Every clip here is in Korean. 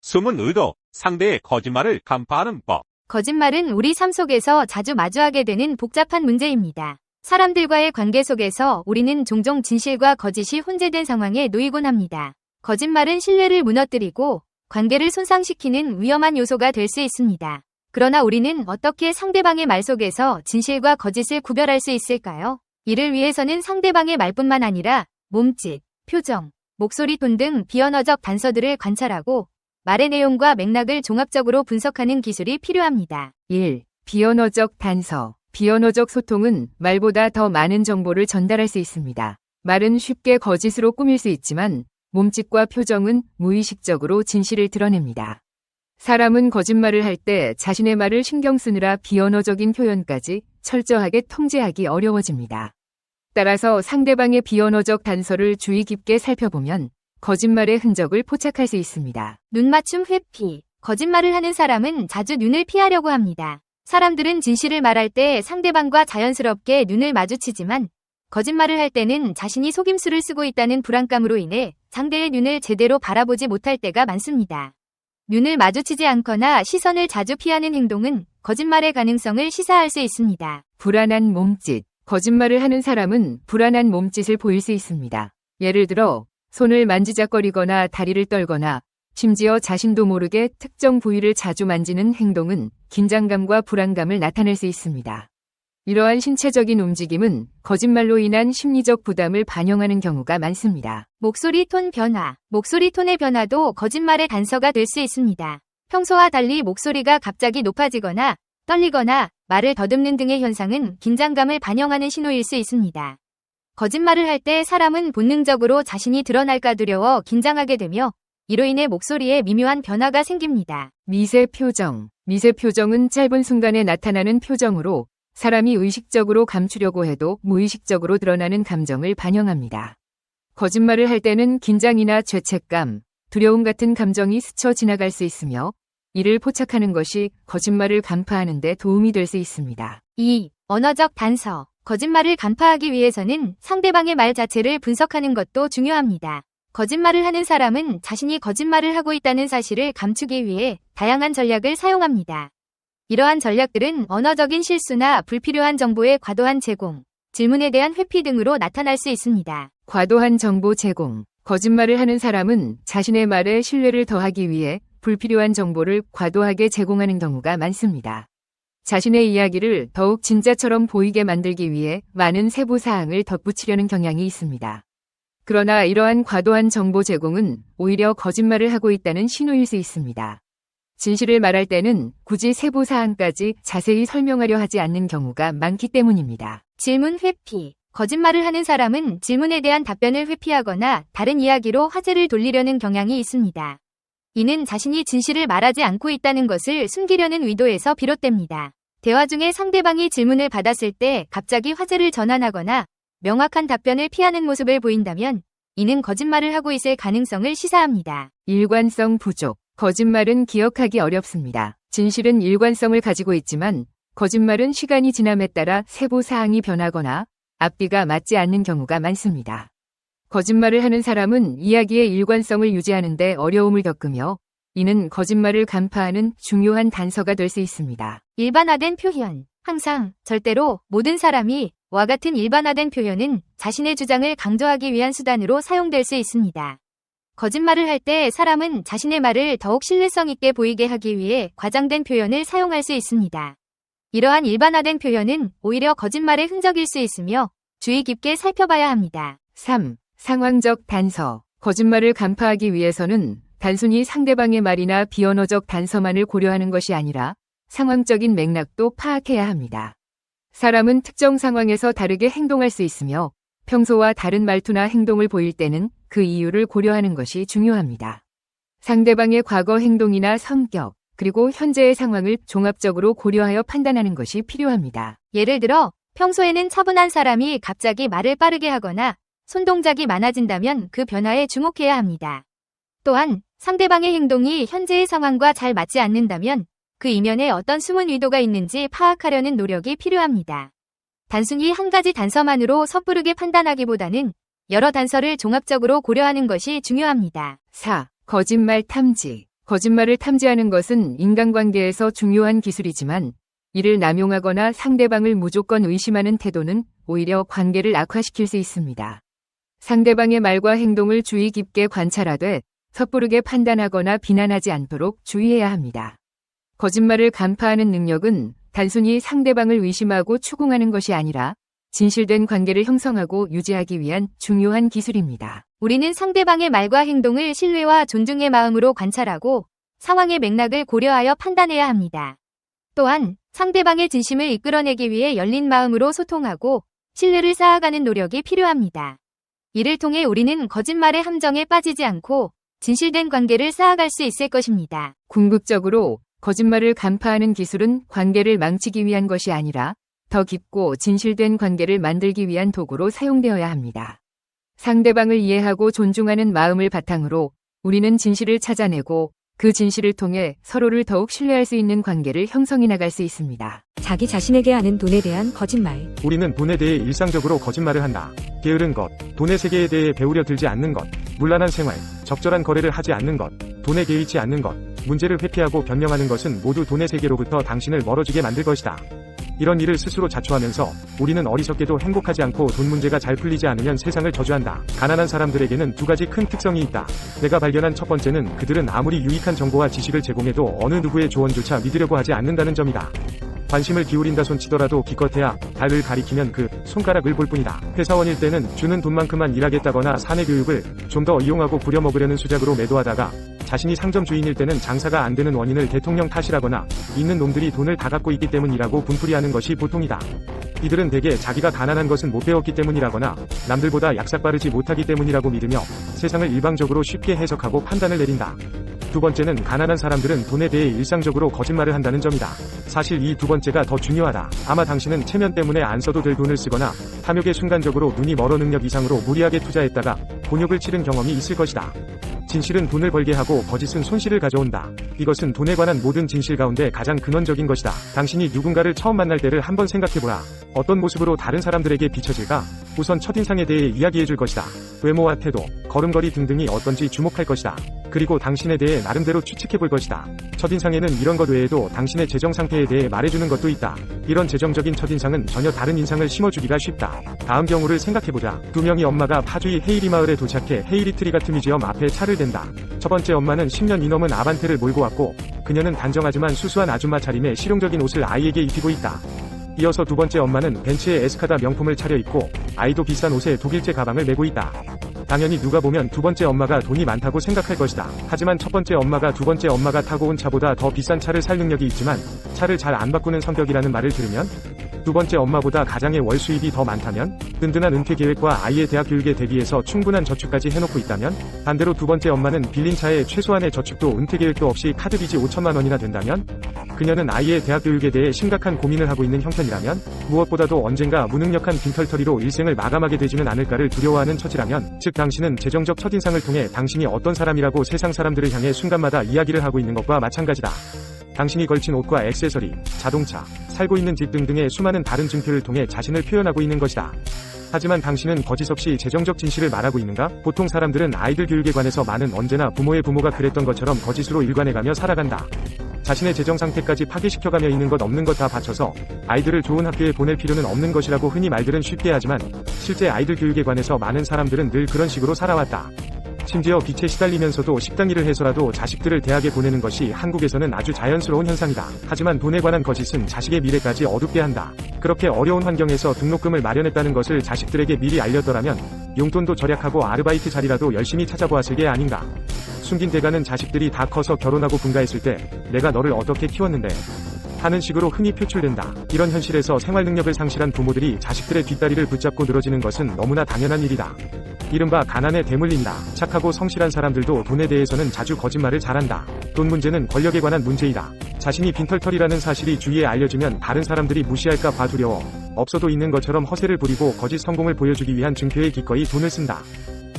숨은 의도, 상대의 거짓말을 간파하는 법. 거짓말은 우리 삶 속에서 자주 마주하게 되는 복잡한 문제입니다. 사람들과의 관계 속에서 우리는 종종 진실과 거짓이 혼재된 상황에 놓이곤 합니다. 거짓말은 신뢰를 무너뜨리고 관계를 손상시키는 위험한 요소가 될 수 있습니다. 그러나 우리는 어떻게 상대방의 말 속에서 진실과 거짓을 구별할 수 있을까요? 이를 위해서는 상대방의 말뿐만 아니라 몸짓, 표정, 목소리 톤 등 비언어적 단서들을 관찰하고 말의 내용과 맥락을 종합적으로 분석하는 기술이 필요합니다. 1. 비언어적 단서. 비언어적 소통은 말보다 더 많은 정보를 전달할 수 있습니다. 말은 쉽게 거짓으로 꾸밀 수 있지만 몸짓과 표정은 무의식적으로 진실을 드러냅니다. 사람은 거짓말을 할 때 자신의 말을 신경 쓰느라 비언어적인 표현까지 철저하게 통제하기 어려워집니다. 따라서 상대방의 비언어적 단서를 주의 깊게 살펴보면 거짓말의 흔적을 포착할 수 있습니다. 눈맞춤 회피. 거짓말을 하는 사람은 자주 눈을 피하려고 합니다. 사람들은 진실을 말할 때 상대방과 자연스럽게 눈을 마주치지만 거짓말을 할 때는 자신이 속임수를 쓰고 있다는 불안감으로 인해 상대의 눈을 제대로 바라보지 못할 때가 많습니다. 눈을 마주치지 않거나 시선을 자주 피하는 행동은 거짓말의 가능성을 시사할 수 있습니다. 불안한 몸짓. 거짓말을 하는 사람은 불안한 몸짓을 보일 수 있습니다. 예를 들어 손을 만지작거리거나 다리를 떨거나 심지어 자신도 모르게 특정 부위를 자주 만지는 행동은 긴장감과 불안감을 나타낼 수 있습니다. 이러한 신체적인 움직임은 거짓말로 인한 심리적 부담을 반영하는 경우가 많습니다. 목소리 톤 변화. 목소리 톤의 변화도 거짓말의 단서가 될 수 있습니다. 평소와 달리 목소리가 갑자기 높아지거나 떨리거나 말을 더듬는 등의 현상은 긴장감을 반영하는 신호일 수 있습니다. 거짓말을 할 때 사람은 본능적으로 자신이 드러날까 두려워 긴장하게 되며 이로 인해 목소리에 미묘한 변화가 생깁니다. 미세 표정. 미세 표정은 짧은 순간에 나타나는 표정으로 사람이 의식적으로 감추려고 해도 무의식적으로 드러나는 감정을 반영합니다. 거짓말을 할 때는 긴장이나 죄책감, 두려움 같은 감정이 스쳐 지나갈 수 있으며 이를 포착하는 것이 거짓말을 간파하는 데 도움이 될 수 있습니다. 2. 언어적 단서. 거짓말을 간파하기 위해서는 상대방의 말 자체를 분석하는 것도 중요합니다. 거짓말을 하는 사람은 자신이 거짓말을 하고 있다는 사실을 감추기 위해 다양한 전략을 사용합니다. 이러한 전략들은 언어적인 실수나 불필요한 정보의 과도한 제공, 질문에 대한 회피 등으로 나타날 수 있습니다. 과도한 정보 제공. 거짓말을 하는 사람은 자신의 말에 신뢰를 더하기 위해 불필요한 정보를 과도하게 제공하는 경우가 많습니다. 자신의 이야기를 더욱 진짜처럼 보이게 만들기 위해 많은 세부 사항을 덧붙이려는 경향이 있습니다. 그러나 이러한 과도한 정보 제공은 오히려 거짓말을 하고 있다는 신호일 수 있습니다. 진실을 말할 때는 굳이 세부 사항까지 자세히 설명하려 하지 않는 경우가 많기 때문입니다. 질문 회피. 거짓말을 하는 사람은 질문에 대한 답변을 회피하거나 다른 이야기로 화제를 돌리려는 경향이 있습니다. 이는 자신이 진실을 말하지 않고 있다는 것을 숨기려는 의도에서 비롯됩니다. 대화 중에 상대방이 질문을 받았을 때 갑자기 화제를 전환하거나 명확한 답변을 피하는 모습을 보인다면 이는 거짓말을 하고 있을 가능성을 시사합니다. 일관성 부족. 거짓말은 기억하기 어렵습니다. 진실은 일관성을 가지고 있지만 거짓말은 시간이 지남에 따라 세부 사항이 변하거나 앞뒤가 맞지 않는 경우가 많습니다. 거짓말을 하는 사람은 이야기의 일관성을 유지하는 데 어려움을 겪으며 이는 거짓말을 간파하는 중요한 단서가 될 수 있습니다. 일반화된 표현. 항상, 절대로, 모든 사람이 와 같은 일반화된 표현은 자신의 주장을 강조하기 위한 수단으로 사용될 수 있습니다. 거짓말을 할 때 사람은 자신의 말을 더욱 신뢰성 있게 보이게 하기 위해 과장된 표현을 사용할 수 있습니다. 이러한 일반화된 표현은 오히려 거짓말의 흔적일 수 있으며 주의 깊게 살펴봐야 합니다. 3. 상황적 단서. 거짓말을 간파하기 위해서는 단순히 상대방의 말이나 비언어적 단서만을 고려하는 것이 아니라 상황적인 맥락도 파악해야 합니다. 사람은 특정 상황에서 다르게 행동할 수 있으며 평소와 다른 말투나 행동을 보일 때는 그 이유를 고려하는 것이 중요합니다. 상대방의 과거 행동이나 성격, 그리고 현재의 상황을 종합적으로 고려하여 판단하는 것이 필요합니다. 예를 들어 평소에는 차분한 사람이 갑자기 말을 빠르게 하거나 손동작이 많아진다면 그 변화에 주목해야 합니다. 또한 상대방의 행동이 현재의 상황과 잘 맞지 않는다면 그 이면에 어떤 숨은 의도가 있는지 파악하려는 노력이 필요합니다. 단순히 한 가지 단서만으로 섣부르게 판단하기보다는 여러 단서를 종합적으로 고려하는 것이 중요합니다. 4. 거짓말 탐지. 거짓말을 탐지하는 것은 인간관계에서 중요한 기술이지만 이를 남용하거나 상대방을 무조건 의심하는 태도는 오히려 관계를 악화시킬 수 있습니다. 상대방의 말과 행동을 주의 깊게 관찰하되 섣부르게 판단하거나 비난하지 않도록 주의해야 합니다. 거짓말을 간파하는 능력은 단순히 상대방을 의심하고 추궁하는 것이 아니라 진실된 관계를 형성하고 유지하기 위한 중요한 기술입니다. 우리는 상대방의 말과 행동을 신뢰와 존중의 마음으로 관찰하고 상황의 맥락을 고려하여 판단해야 합니다. 또한 상대방의 진심을 이끌어내기 위해 열린 마음으로 소통하고 신뢰를 쌓아가는 노력이 필요합니다. 이를 통해 우리는 거짓말의 함정에 빠지지 않고 진실된 관계를 쌓아갈 수 있을 것입니다. 궁극적으로 거짓말을 간파하는 기술은 관계를 망치기 위한 것이 아니라 더 깊고 진실된 관계를 만들기 위한 도구로 사용되어야 합니다. 상대방을 이해하고 존중하는 마음을 바탕으로 우리는 진실을 찾아내고 그 진실을 통해 서로를 더욱 신뢰할 수 있는 관계를 형성해 나갈 수 있습니다. 자기 자신에게 하는 돈에 대한 거짓말. 우리는 돈에 대해 일상적으로 거짓말을 한다. 게으른 것, 돈의 세계에 대해 배우려 들지 않는 것, 문란한 생활, 적절한 거래를 하지 않는 것, 돈에 개의치 않는 것, 문제를 회피하고 변명하는 것은 모두 돈의 세계로부터 당신을 멀어지게 만들 것이다. 이런 일을 스스로 자초하면서 우리는 어리석게도 행복하지 않고 돈 문제가 잘 풀리지 않으면 세상을 저주한다. 가난한 사람들에게는 두 가지 큰 특성이 있다. 내가 발견한 첫 번째는 그들은 아무리 유익한 정보와 지식을 제공해도 어느 누구의 조언조차 믿으려고 하지 않는다는 점이다. 관심을 기울인다 손치더라도 기껏해야 달을 가리키면 그 손가락을 볼 뿐이다. 회사원일 때는 주는 돈만큼만 일하겠다거나 사내 교육을 좀 더 이용하고 부려먹으려는 수작으로 매도하다가 자신이 상점 주인일 때는 장사가 안 되는 원인을 대통령 탓이라거나 있는 놈들이 돈을 다 갖고 있기 때문이라고 분풀이하는 것이 보통이다. 이들은 대개 자기가 가난한 것은 못 배웠기 때문이라거나 남들보다 약삭빠르지 못하기 때문이라고 믿으며 세상을 일방적으로 쉽게 해석하고 판단을 내린다. 두 번째는 가난한 사람들은 돈에 대해 일상적으로 거짓말을 한다는 점이다. 사실 이 두 번째가 더 중요하다. 아마 당신은 체면 때문에 안 써도 될 돈을 쓰거나 탐욕에 순간적으로 눈이 멀어 능력 이상으로 무리하게 투자했다가 곤욕을 치른 경험이 있을 것이다. 진실은 돈을 벌게 하고 거짓은 손실을 가져온다. 이것은 돈에 관한 모든 진실 가운데 가장 근원적인 것이다. 당신이 누군가를 처음 만날 때를 한번 생각해보라. 어떤 모습으로 다른 사람들에게 비춰질까? 우선 첫인상에 대해 이야기해줄 것이다. 외모와 태도, 걸음걸이 등등이 어떤지 주목할 것이다. 그리고 당신에 대해 나름대로 추측해볼 것이다. 첫인상에는 이런 것 외에도 당신의 재정 상태에 대해 말해주는 것도 있다. 이런 재정적인 첫인상은 전혀 다른 인상을 심어주기가 쉽다. 다음 경우를 생각해보자. 두 명의 엄마가 파주의 헤이리 마을에 도착해 헤이리 트리가트 뮤지엄 앞에 차를 댄다. 첫 번째 엄마는 10년 이넘은 아반떼를 몰고 왔고 그녀는 단정하지만 수수한 아줌마 차림의 실용적인 옷을 아이에게 입히고 있다. 이어서 두 번째 엄마는 벤츠에 에스카다 명품을 차려입고 아이도 비싼 옷에 독일제 가방을 메고 있다. 당연히 누가 보면 두 번째 엄마가 돈이 많다고 생각할 것이다. 하지만 첫 번째 엄마가 두 번째 엄마가 타고 온 차보다 더 비싼 차를 살 능력이 있지만 차를 잘 안 바꾸는 성격이라는 말을 들으면 두 번째 엄마보다 가장의 월 수입이 더 많다면 든든한 은퇴 계획과 아이의 대학 교육에 대비해서 충분한 저축까지 해놓고 있다면 반대로 두 번째 엄마는 빌린 차에 최소한의 저축도 은퇴 계획도 없이 카드 빚이 5천만 원이나 된다면 그녀는 아이의 대학 교육에 대해 심각한 고민을 하고 있는 형편이라면 무엇보다도 언젠가 무능력한 빈털터리로 일생을 마감하게 되지는 않을까를 두려워하는 처지라면 즉 당신은 재정적 첫인상을 통해 당신이 어떤 사람이라고 세상 사람들을 향해 순간마다 이야기를 하고 있는 것과 마찬가지다. 당신이 걸친 옷과 액세서리, 자동차, 살고 있는 집 등등의 수많은 다른 증표를 통해 자신을 표현하고 있는 것이다. 하지만 당신은 거짓 없이 재정적 진실을 말하고 있는가? 보통 사람들은 아이들 교육에 관해서 많은 언제나 부모의 부모가 그랬던 것처럼 거짓으로 일관해가며 살아간다. 자신의 재정 상태까지 파괴시켜가며 있는 것 없는 것 다 바쳐서 아이들을 좋은 학교에 보낼 필요는 없는 것이라고 흔히 말들은 쉽게 하지만 실제 아이들 교육에 관해서 많은 사람들은 늘 그런 식으로 살아왔다. 심지어 빚에 시달리면서도 식당 일을 해서라도 자식들을 대학에 보내는 것이 한국에서는 아주 자연스러운 현상이다. 하지만 돈에 관한 거짓은 자식의 미래까지 어둡게 한다. 그렇게 어려운 환경에서 등록금을 마련했다는 것을 자식들에게 미리 알렸더라면 용돈도 절약하고 아르바이트 자리라도 열심히 찾아보았을 게 아닌가. 숨긴 대가는 자식들이 다 커서 결혼하고 분가했을 때 내가 너를 어떻게 키웠는데 하는 식으로 흔히 표출된다. 이런 현실에서 생활 능력을 상실한 부모들이 자식들의 뒷다리를 붙잡고 늘어지는 것은 너무나 당연한 일이다. 이른바 가난에 대물림이다. 착하고 성실한 사람들도 돈에 대해서는 자주 거짓말을 잘한다. 돈 문제는 권력에 관한 문제이다. 자신이 빈털터리라는 사실이 주위에 알려지면 다른 사람들이 무시할까 봐 두려워 없어도 있는 것처럼 허세를 부리고 거짓 성공을 보여주기 위한 증표에 기꺼이 돈을 쓴다.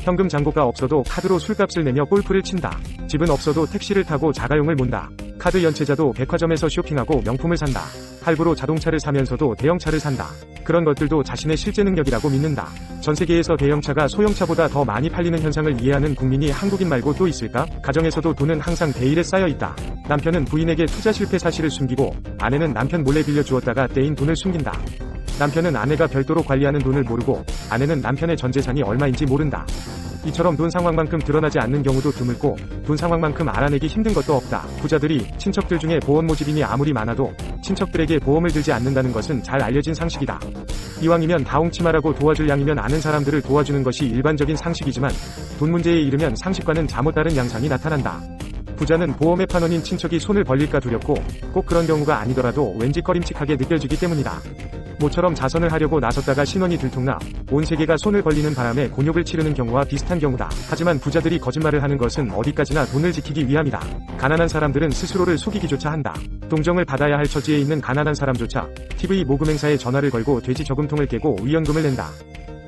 현금 잔고가 없어도 카드로 술값을 내며 골프를 친다. 집은 없어도 택시를 타고 자가용을 몬다. 카드 연체자도 백화점에서 쇼핑하고 명품을 산다. 할부로 자동차를 사면서도 대형차를 산다. 그런 것들도 자신의 실제 능력이라고 믿는다. 전 세계에서 대형차가 소형차보다 더 많이 팔리는 현상을 이해하는 국민이 한국인 말고 또 있을까? 가정에서도 돈은 항상 대일에 쌓여 있다. 남편은 부인에게 투자 실패 사실을 숨기고 아내는 남편 몰래 빌려주었다가 떼인 돈을 숨긴다. 남편은 아내가 별도로 관리하는 돈을 모르고 아내는 남편의 전 재산이 얼마인지 모른다. 이처럼 돈 상황만큼 드러나지 않는 경우도 드물고 돈 상황만큼 알아내기 힘든 것도 없다. 부자들이 친척들 중에 보험 모집인이 아무리 많아도 친척들에게 보험을 들지 않는다는 것은 잘 알려진 상식이다. 이왕이면 다홍치마라고 도와줄 양이면 아는 사람들을 도와주는 것이 일반적인 상식이지만 돈 문제에 이르면 상식과는 잘못 다른 양상이 나타난다. 부자는 보험의 판원인 친척이 손을 벌릴까 두렵고 꼭 그런 경우가 아니더라도 왠지 꺼림칙하게 느껴지기 때문이다. 모처럼 자선을 하려고 나섰다가 신원이 들통나 온 세계가 손을 벌리는 바람에 곤욕을 치르는 경우와 비슷한 경우다. 하지만 부자들이 거짓말을 하는 것은 어디까지나 돈을 지키기 위함이다. 가난한 사람들은 스스로를 속이기조차 한다. 동정을 받아야 할 처지에 있는 가난한 사람조차 TV 모금 행사에 전화를 걸고 돼지 저금통을 깨고 위연금을 낸다.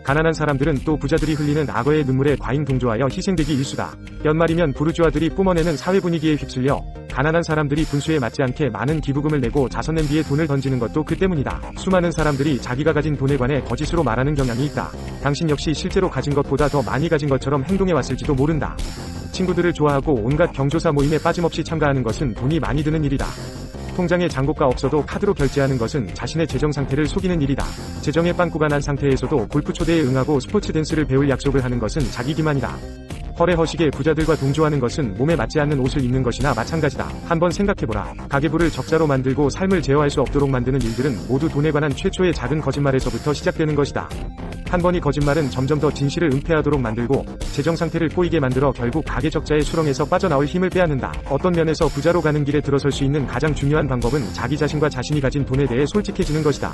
가난한 사람들은 또 부자들이 흘리는 악어의 눈물에 과잉 동조하여 희생되기 일수다. 연말이면 부르주아들이 뿜어내는 사회 분위기에 휩쓸려 가난한 사람들이 분수에 맞지 않게 많은 기부금을 내고 자선 냄비에 돈을 던지는 것도 그 때문이다. 수많은 사람들이 자기가 가진 돈에 관해 거짓으로 말하는 경향이 있다. 당신 역시 실제로 가진 것보다 더 많이 가진 것처럼 행동해 왔을지도 모른다. 친구들을 좋아하고 온갖 경조사 모임에 빠짐없이 참가하는 것은 돈이 많이 드는 일이다. 통장에 잔고가 없어도 카드로 결제하는 것은 자신의 재정 상태를 속이는 일이다. 재정에 빵꾸가 난 상태에서도 골프 초대에 응하고 스포츠 댄스를 배울 약속을 하는 것은 자기 기만이다. 허례허식에 부자들과 동조하는 것은 몸에 맞지 않는 옷을 입는 것이나 마찬가지다. 한번 생각해보라. 가계부를 적자로 만들고 삶을 제어할 수 없도록 만드는 일들은 모두 돈에 관한 최초의 작은 거짓말에서부터 시작되는 것이다. 한 번의 거짓말은 점점 더 진실을 은폐하도록 만들고 재정 상태를 꼬이게 만들어 결국 가계 적자의 수렁에서 빠져나올 힘을 빼앗는다. 어떤 면에서 부자로 가는 길에 들어설 수 있는 가장 중요한 방법은 자기 자신과 자신이 가진 돈에 대해 솔직해지는 것이다.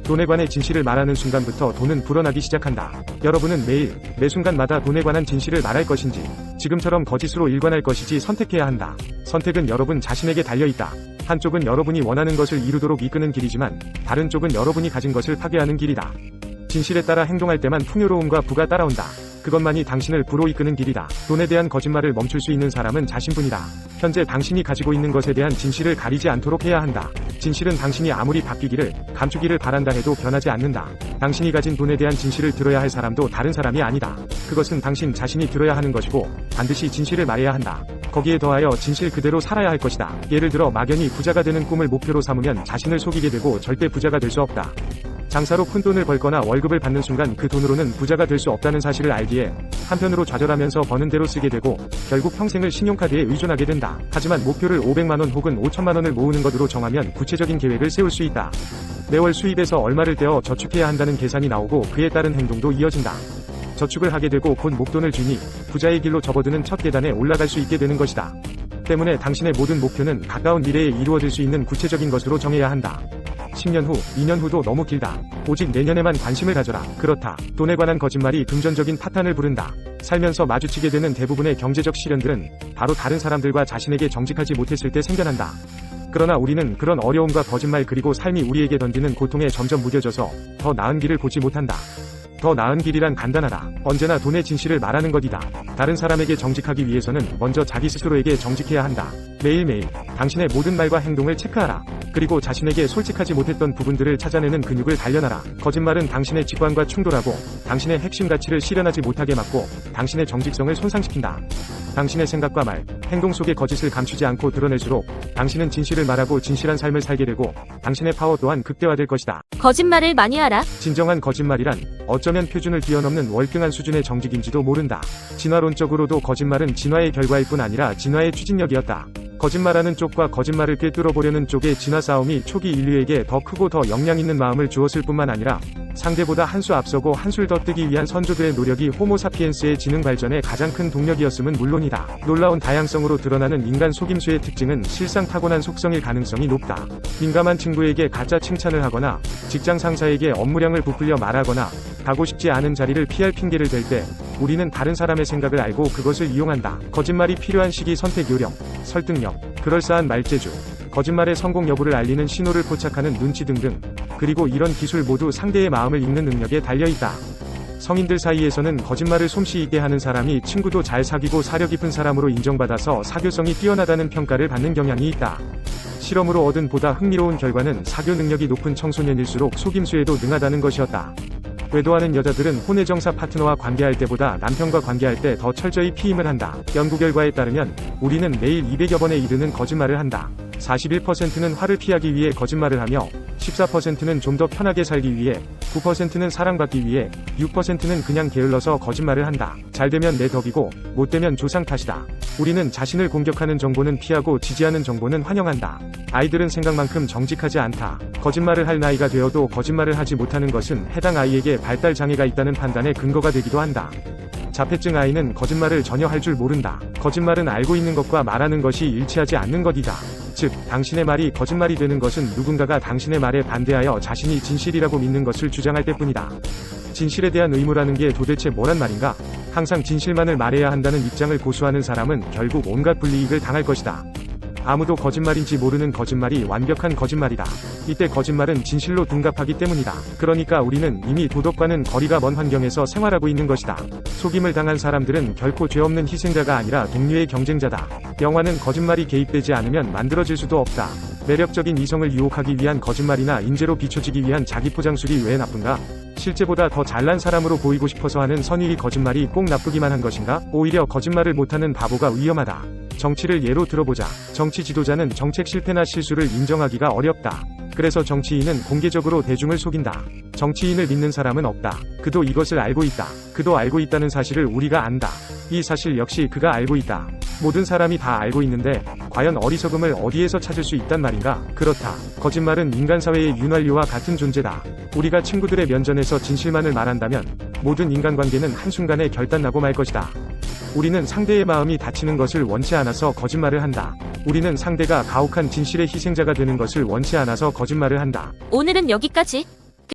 돈에 관해 진실을 말하는 순간부터 돈은 불어나기 시작한다. 여러분은 매일, 매 순간마다 돈에 관한 진실을 말할 것인지, 지금처럼 거짓으로 일관할 것이지 선택해야 한다. 선택은 여러분 자신에게 달려있다. 한쪽은 여러분이 원하는 것을 이루도록 이끄는 길이지만, 다른 쪽은 여러분이 가진 것을 파괴하는 길이다. 진실에 따라 행동할 때만 풍요로움과 부가 따라온다. 그것만이 당신을 부로 이끄는 길이다. 돈에 대한 거짓말을 멈출 수 있는 사람은 자신뿐이다. 현재 당신이 가지고 있는 것에 대한 진실을 가리지 않도록 해야 한다. 진실은 당신이 아무리 바뀌기를, 감추기를 바란다 해도 변하지 않는다. 당신이 가진 돈에 대한 진실을 들어야 할 사람도 다른 사람이 아니다. 그것은 당신 자신이 들어야 하는 것이고 반드시 진실을 말해야 한다. 거기에 더하여 진실 그대로 살아야 할 것이다. 예를 들어 막연히 부자가 되는 꿈을 목표로 삼으면 자신을 속이게 되고 절대 부자가 될 수 없다. 장사로 푼돈을 벌거나 월급을 받는 순간 그 돈으로는 부자가 될 수 없다는 사실을 알기에 한편으로 좌절하면서 버는 대로 쓰게 되고 결국 평생을 신용카드에 의존하게 된다. 하지만 목표를 500만원 혹은 5천만원을 모으는 것으로 정하면 구체적인 계획을 세울 수 있다. 매월 수입에서 얼마를 떼어 저축해야 한다는 계산이 나오고 그에 따른 행동도 이어진다. 저축을 하게 되고 곧 목돈을 쥐니 부자의 길로 접어드는 첫 계단에 올라갈 수 있게 되는 것이다. 때문에 당신의 모든 목표는 가까운 미래에 이루어질 수 있는 구체적인 것으로 정해야 한다. 10년 후, 2년 후도 너무 길다. 오직 내년에만 관심을 가져라. 그렇다. 돈에 관한 거짓말이 금전적인 파탄을 부른다. 살면서 마주치게 되는 대부분의 경제적 시련들은 바로 다른 사람들과 자신에게 정직하지 못했을 때 생겨난다. 그러나 우리는 그런 어려움과 거짓말 그리고 삶이 우리에게 던지는 고통에 점점 무뎌져서 더 나은 길을 보지 못한다. 더 나은 길이란 간단하다. 언제나 돈의 진실을 말하는 것이다. 다른 사람에게 정직하기 위해서는 먼저 자기 스스로에게 정직해야 한다. 매일매일 당신의 모든 말과 행동을 체크하라. 그리고 자신에게 솔직하지 못했던 부분들을 찾아내는 근육을 단련하라. 거짓말은 당신의 직관과 충돌하고 당신의 핵심 가치를 실현하지 못하게 막고 당신의 정직성을 손상시킨다. 당신의 생각과 말, 행동 속에 거짓을 감추지 않고 드러낼수록 당신은 진실을 말하고 진실한 삶을 살게 되고 당신의 파워 또한 극대화될 것이다. 거짓말을 많이 하라. 진정한 거짓말이란 어쩌면 표준을 뛰어넘는 월등한 수준의 정직인지도 모른다. 진화론적으로도 거짓말은 진화의 결과일 뿐 아니라 진화의 추진력이었다. 거짓말하는 쪽과 거짓말을 꿰뚫어보려는 쪽의 진화 싸움이 초기 인류에게 더 크고 더 역량 있는 마음을 주었을 뿐만 아니라 상대보다 한 수 앞서고 한술 더 뜨기 위한 선조들의 노력이 호모사피엔스의 지능 발전에 가장 큰 동력이었음은 물론이다. 놀라운 다양성으로 드러나는 인간 속임수의 특징은 실상 타고난 속성일 가능성이 높다. 민감한 친구에게 가짜 칭찬을 하거나 직장 상사에게 업무량을 부풀려 말하거나 가고 싶지 않은 자리를 피할 핑계를 댈 때 우리는 다른 사람의 생각을 알고 그것을 이용한다. 거짓말이 필요한 시기 선택 요령, 설득력, 그럴싸한 말재주, 거짓말의 성공 여부를 알리는 신호를 포착하는 눈치 등등. 그리고 이런 기술 모두 상대의 마음을 읽는 능력에 달려있다. 성인들 사이에서는 거짓말을 솜씨 있게 하는 사람이 친구도 잘 사귀고 사려 깊은 사람으로 인정받아서 사교성이 뛰어나다는 평가를 받는 경향이 있다. 실험으로 얻은 보다 흥미로운 결과는 사교 능력이 높은 청소년일수록 속임수에도 능하다는 것이었다. 외도하는 여자들은 혼외정사 파트너와 관계할 때보다 남편과 관계할 때 더 철저히 피임을 한다. 연구 결과에 따르면 우리는 매일 200여 번에 이르는 거짓말을 한다. 41%는 화를 피하기 위해 거짓말을 하며 14%는 좀 더 편하게 살기 위해, 9%는 사랑받기 위해, 6%는 그냥 게을러서 거짓말을 한다. 잘되면 내 덕이고 못되면 조상 탓이다. 우리는 자신을 공격하는 정보는 피하고 지지하는 정보는 환영한다. 아이들은 생각만큼 정직하지 않다. 거짓말을 할 나이가 되어도 거짓말을 하지 못하는 것은 해당 아이에게 발달 장애가 있다는 판단의 근거가 되기도 한다. 자폐증 아이는 거짓말을 전혀 할 줄 모른다. 거짓말은 알고 있는 것과 말하는 것이 일치하지 않는 것이다. 즉, 당신의 말이 거짓말이 되는 것은 누군가가 당신의 말에 반대하여 자신이 진실이라고 믿는 것을 주장할 때뿐이다. 진실에 대한 의무라는 게 도대체 뭐란 말인가? 항상 진실만을 말해야 한다는 입장을 고수하는 사람은 결국 온갖 불이익을 당할 것이다. 아무도 거짓말인지 모르는 거짓말이 완벽한 거짓말이다. 이때 거짓말은 진실로 둔갑하기 때문이다. 그러니까 우리는 이미 도덕과는 거리가 먼 환경에서 생활하고 있는 것이다. 속임을 당한 사람들은 결코 죄 없는 희생자가 아니라 동료의 경쟁자다. 영화는 거짓말이 개입되지 않으면 만들어질 수도 없다. 매력적인 이성을 유혹하기 위한 거짓말이나 인재로 비춰지기 위한 자기 포장술이 왜 나쁜가? 실제보다 더 잘난 사람으로 보이고 싶어서 하는 선의의 거짓말이 꼭 나쁘기만 한 것인가? 오히려 거짓말을 못하는 바보가 위험하다. 정치를 예로 들어보자. 정치 지도자는 정책 실패나 실수를 인정하기가 어렵다. 그래서 정치인은 공개적으로 대중을 속인다. 정치인을 믿는 사람은 없다. 그도 이것을 알고 있다. 그도 알고 있다는 사실을 우리가 안다. 이 사실 역시 그가 알고 있다. 모든 사람이 다 알고 있는데 과연 어리석음을 어디에서 찾을 수 있단 말인가? 그렇다. 거짓말은 인간사회의 윤활유와 같은 존재다. 우리가 친구들의 면전에서 진실만을 말한다면 모든 인간관계는 한순간에 결단나고 말 것이다. 우리는 상대의 마음이 다치는 것을 원치 않아서 거짓말을 한다. 우리는 상대가 가혹한 진실의 희생자가 되는 것을 원치 않아서 거짓말을 한다. 오늘은 여기까지.